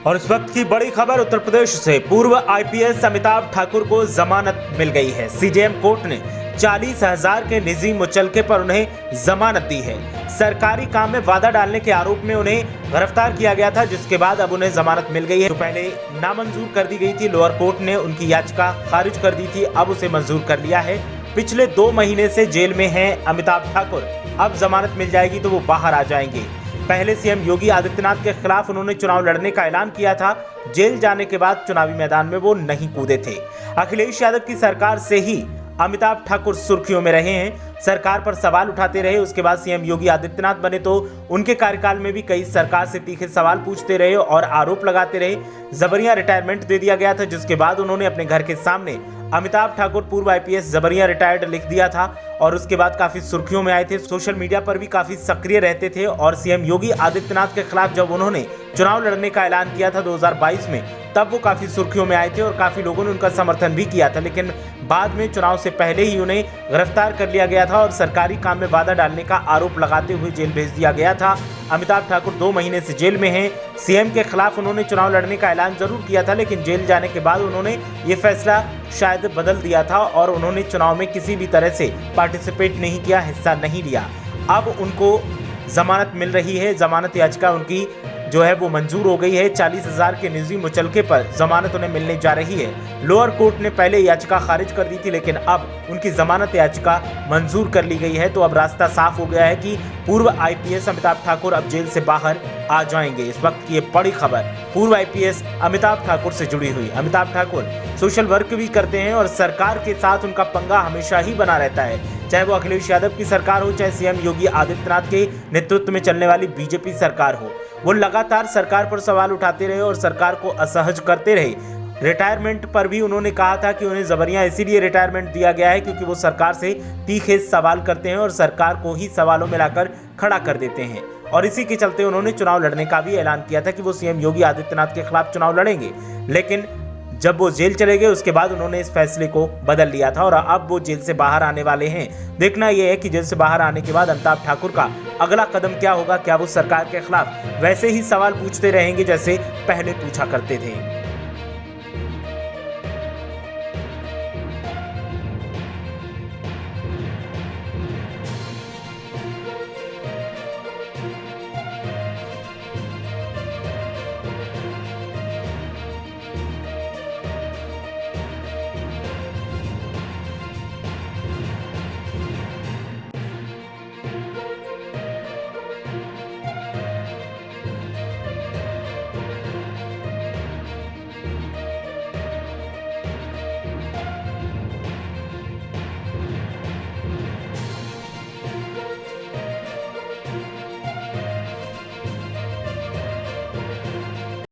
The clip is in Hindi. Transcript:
और इस वक्त की बड़ी खबर उत्तर प्रदेश से पूर्व आईपीएस अमिताभ ठाकुर को जमानत मिल गई है। सीजेएम कोर्ट ने 40,000 के निजी मुचलके पर उन्हें जमानत दी है। सरकारी काम में वादा डालने के आरोप में उन्हें गिरफ्तार किया गया था, जिसके बाद अब उन्हें जमानत मिल गई है। तो पहले नामंजूर कर दी गई थी, लोअर कोर्ट ने उनकी याचिका खारिज कर दी थी, अब उसे मंजूर कर लिया है। पिछले 2 महीने से जेल में हैं अमिताभ ठाकुर, अब जमानत मिल जाएगी तो वो बाहर आ जाएंगे। पहले सीएम योगी आदित्यनाथ के खिलाफ उन्होंने चुनाव लड़ने का ऐलान किया था। जेल जाने के बाद चुनावी मैदान में वो नहीं कूदे थे। अखिलेश यादव की सरकार से ही अमिताभ ठाकुर सुर्खियों में रहे हैं, सरकार पर सवाल उठाते रहे। उसके बाद सीएम योगी आदित्यनाथ बने तो उनके कार्यकाल में भी कई सरकार से तीखे सवाल पूछते रहे और आरोप लगाते रहे। जबरिया रिटायरमेंट दे दिया गया था, जिसके बाद उन्होंने अपने घर के सामने अमिताभ ठाकुर पूर्व आईपीएस जबरिया रिटायर्ड लिख दिया था और उसके बाद काफी सुर्खियों में आए थे। सोशल मीडिया पर भी काफी सक्रिय रहते थे और सीएम योगी आदित्यनाथ के खिलाफ जब उन्होंने चुनाव लड़ने का ऐलान किया था 2022 में, तब वो काफी सुर्खियों में आए थे और काफी लोगों ने उनका समर्थन भी किया था। लेकिन बाद में चुनाव से पहले ही उन्हें गिरफ्तार कर लिया गया था और सरकारी काम में वादा डालने का आरोप लगाते हुए जेल भेज दिया गया था। अमिताभ ठाकुर 2 महीने से जेल में हैं। सीएम के खिलाफ उन्होंने चुनाव लड़ने का ऐलान जरूर किया था, लेकिन जेल जाने के बाद उन्होंने ये फैसला शायद बदल दिया था और उन्होंने चुनाव में किसी भी तरह से पार्टिसिपेट नहीं किया, हिस्सा नहीं लिया। अब उनको जमानत मिल रही है। जमानत याचिका उनकी जो है वो मंजूर हो गई है। 40,000 के निजी मुचलके पर जमानत उन्हें मिलने जा रही है। लोअर कोर्ट ने पहले याचिका खारिज कर दी थी, लेकिन अब उनकी जमानत याचिका मंजूर कर ली गई है। तो अब रास्ता साफ हो गया है कि पूर्व आईपीएस अमिताभ ठाकुर अब जेल से बाहर आ जाएंगे। इस वक्त की ये बड़ी खबर पूर्व आईपीएस अमिताभ ठाकुर से जुड़ी हुई। अमिताभ ठाकुर सोशल वर्क भी करते हैं और सरकार के साथ उनका पंगा हमेशा ही बना रहता है, चाहे वो अखिलेश यादव की सरकार हो, चाहे सीएम योगी आदित्यनाथ के नेतृत्व में चलने वाली बीजेपी सरकार हो। वो लगातार सरकार पर सवाल उठाते रहे और सरकार को असहज करते रहे। रिटायरमेंट पर भी उन्होंने कहा था कि उन्हें जबरिया इसीलिए रिटायरमेंट दिया गया है क्योंकि वो सरकार से तीखे सवाल करते हैं और सरकार को ही सवालों में लाकर खड़ा कर देते हैं। और इसी के चलते उन्होंने चुनाव लड़ने का भी ऐलान किया था कि वो सीएम योगी आदित्यनाथ के खिलाफ चुनाव लड़ेंगे। लेकिन जब वो जेल चले गए उसके बाद उन्होंने इस फैसले को बदल लिया था और अब वो जेल से बाहर आने वाले हैं। देखना यह है कि जेल से बाहर आने के बाद अमिताभ ठाकुर का अगला कदम क्या होगा। क्या वो सरकार के खिलाफ वैसे ही सवाल पूछते रहेंगे जैसे पहले पूछा करते थे।